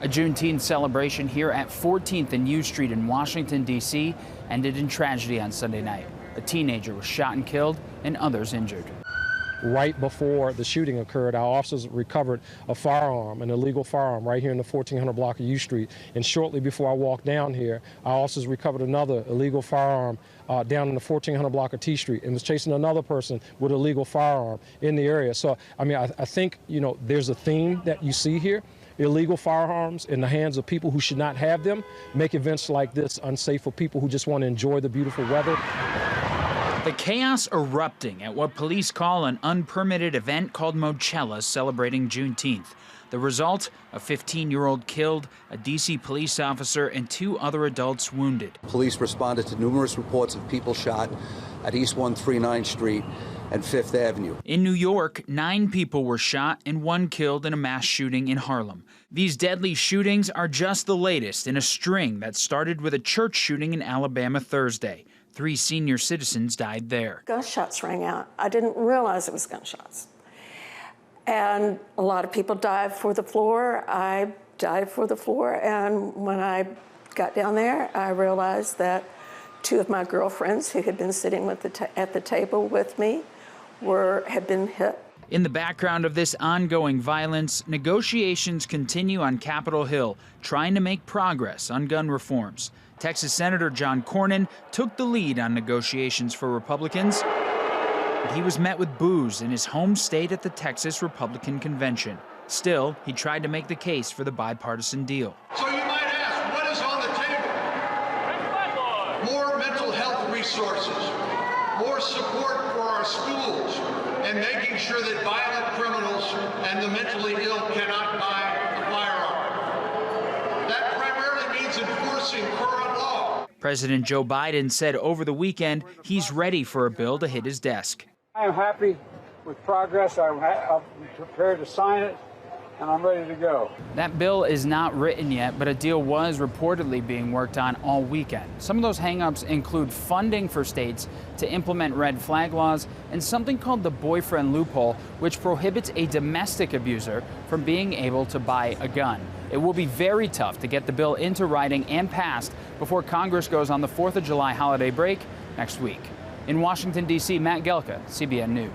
A Juneteenth celebration here at 14th and U Street in Washington, D.C. ended in tragedy on Sunday night. A teenager was shot and killed and others injured. Right before the shooting occurred, our officers recovered a firearm, an illegal firearm, right here in the 1400 block of U Street. And shortly before I walked down here, our officers recovered another illegal firearm down in the 1400 block of T Street and was chasing another person with a legal firearm in the area. So, I mean, I think, you know, there's a theme that you see here. Illegal firearms in the hands of people who should not have them make events like this unsafe for people who just want to enjoy the beautiful weather. The chaos erupting at what police call an unpermitted event called Mochella celebrating Juneteenth. The result, a 15-year-old killed, a D.C. police officer, and 2 other adults wounded. Police responded to numerous reports of people shot at East 139th Street and 5th Avenue. In New York, 9 people were shot and 1 killed in a mass shooting in Harlem. These deadly shootings are just the latest in a string that started with a church shooting in Alabama Thursday. 3 senior citizens died there. Gunshots rang out. I didn't realize it was gunshots. And a lot of people dived for the floor. I dived for the floor, and when I got down there, I realized that 2 of my girlfriends who had been sitting at the table with me had been hit. In the background of this ongoing violence, negotiations continue on Capitol Hill, trying to make progress on gun reforms. Texas Senator John Cornyn took the lead on negotiations for Republicans, but he was met with boos in his home state at the Texas Republican Convention. Still, he tried to make the case for the bipartisan deal. So you might ask, what is on the table? More mental health resources, more support for our schools, and making sure that violent criminals and the mentally ill cannot buy a firearm. That primarily means enforcing current law. President Joe Biden said over the weekend he's ready for a bill to hit his desk. I am happy with progress. I'm prepared to sign it, and I'm ready to go. That bill is not written yet, but a deal was reportedly being worked on all weekend. Some of those hang-ups include funding for states to implement red flag laws and something called the boyfriend loophole, which prohibits a domestic abuser from being able to buy a gun. It will be very tough to get the bill into writing and passed before Congress goes on the 4th of July holiday break next week. In Washington, D.C., Matt Galka, CBN News.